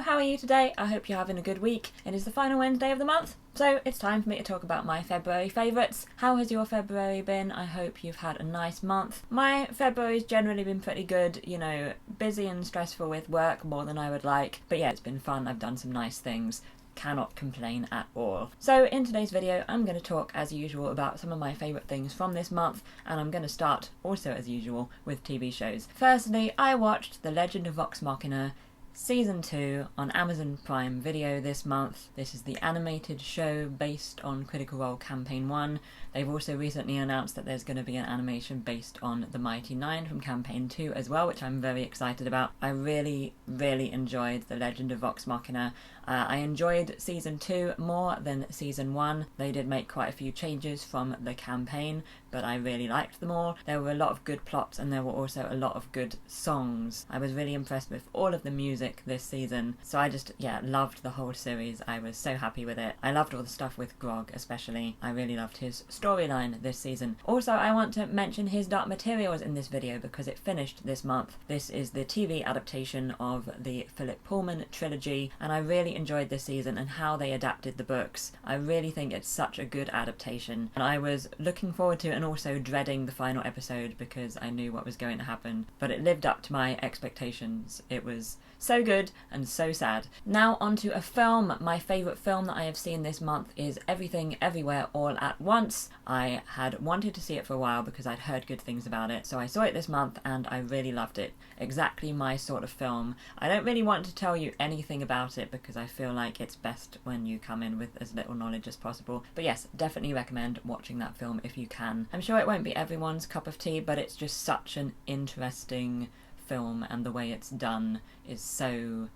how are you today? I hope you're having a good week. It is the final Wednesday of the month, so it's time for me to talk about my February favourites. How has your February been? I hope you've had a nice month. My February's generally been pretty good, you know, busy and stressful with work more than I would like, but yeah, it's been fun. I've done some nice things. Cannot complain at all. So in today's video I'm going to talk as usual about some of my favourite things from this month, and I'm going to start also as usual with TV shows. Firstly, I watched The Legend of Vox Machina Season 2 on Amazon Prime Video this month. This is the animated show based on Critical Role Campaign 1. They've also recently announced that there's going to be an animation based on The Mighty Nine from Campaign 2 as well, which I'm very excited about. I really enjoyed The Legend of Vox Machina. I enjoyed Season 2 more than Season 1. They did make quite a few changes from the campaign, but I really liked them all. There were a lot of good plots and there were also a lot of good songs. I was really impressed with all of the music this season, so I just, loved the whole series. I was so happy with it. I loved all the stuff with Grog especially. I really loved his storyline this season. Also, I want to mention his Dark Materials in this video because it finished this month. This is the TV adaptation of the Philip Pullman trilogy, and I really enjoyed this season and how they adapted the books. I really think it's such a good adaptation, and I was looking forward to it and also dreading the final episode because I knew what was going to happen, but it lived up to my expectations. It was so good and so sad. Now onto a film. My favourite film that I have seen this month is Everything Everywhere All at Once. I had wanted to see it for a while because I'd heard good things about it, so I saw it this month and I really loved it. Exactly my sort of film. I don't really want to tell you anything about it because I feel like it's best when you come in with as little knowledge as possible. But yes, definitely recommend watching that film if you can. I'm sure it won't be everyone's cup of tea, but it's just such an interesting film and the way it's done is so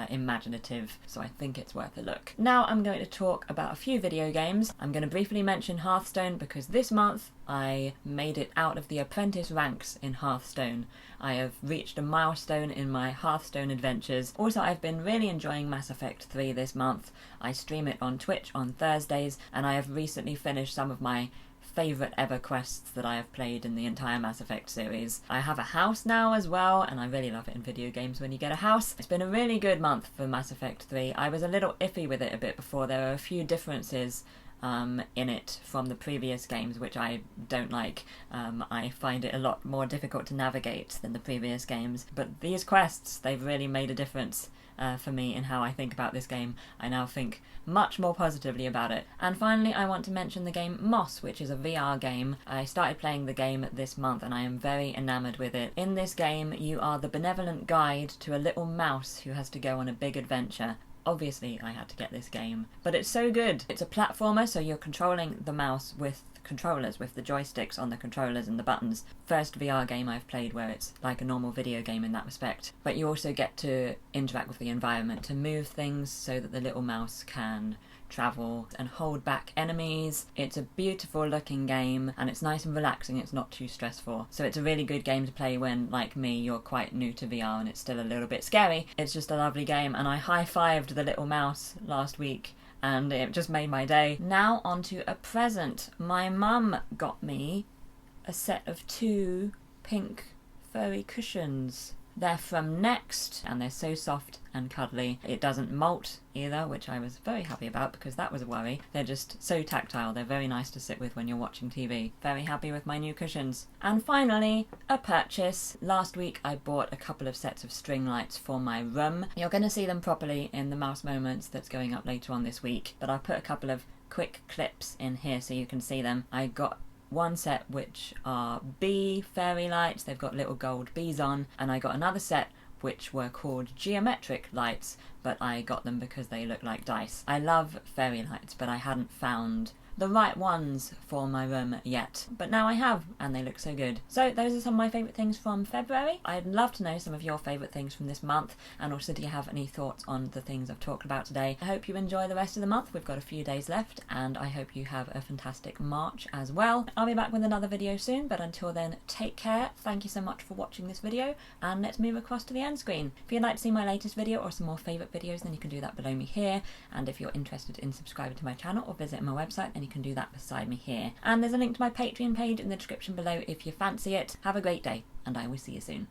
imaginative, so I think it's worth a look. Now I'm going to talk about a few video games. I'm going to briefly mention Hearthstone because this month I made it out of the apprentice ranks in Hearthstone. I have reached a milestone in my Hearthstone adventures. Also, I've been really enjoying Mass Effect 3 this month. I stream it on Twitch on Thursdays, and I have recently finished some of my favourite ever quests that I have played in the entire Mass Effect series. I have a house now as well, and I really love it in video games when you get a house. It's been a really good month for Mass Effect 3. I was a little iffy with it a bit before. There are a few differences in it from the previous games which I don't like. I find it a lot more difficult to navigate than the previous games, but these quests, they've really made a difference for me in how I think about this game. I now think much more positively about it. And finally, I want to mention the game Moss, which is a VR game. I started playing the game this month and I am very enamoured with it. In this game, you are the benevolent guide to a little mouse who has to go on a big adventure. Obviously, I had to get this game, but it's so good. It's a platformer, so you're controlling the mouse with controllers, with the joysticks on the controllers and the buttons. First VR game I've played where it's like a normal video game in that respect. But you also get to interact with the environment, to move things so that the little mouse can travel and hold back enemies. It's a beautiful looking game and it's nice and relaxing. It's not too stressful, so it's a really good game to play when, like me, you're quite new to VR and it's still a little bit scary. It's just a lovely game, and I high-fived the little mouse last week and it just made my day. Now onto a present. My mum got me a set of 2 pink furry cushions. They're from Next and they're so soft and cuddly. It doesn't molt either, which I was very happy about because that was a worry. They're just so tactile. They're very nice to sit with when you're watching TV. Very happy with my new cushions. And finally, a purchase. Last week I bought a couple of sets of string lights for my room. You're going to see them properly in the Mouse Moments that's going up later on this week, but I'll put a couple of quick clips in here so you can see them. I got one set which are bee fairy lights. They've got little gold bees on, and I got another set which were called geometric lights, but I got them because they look like dice. I love fairy lights, but I hadn't found the right ones for my room yet, but now I have, and they look so good. So those are some of my favourite things from February. I'd love to know some of your favourite things from this month, and also do you have any thoughts on the things I've talked about today. I hope you enjoy the rest of the month. We've got a few days left, and I hope you have a fantastic March as well. I'll be back with another video soon, but until then, take care. Thank you so much for watching this video, and let's move across to the end screen. If you'd like to see my latest video or some more favourite videos, then you can do that below me here, and if you're interested in subscribing to my channel or visiting my website, then you can do that beside me here. And there's a link to my Patreon page in the description below if you fancy it. Have a great day, and I will see you soon.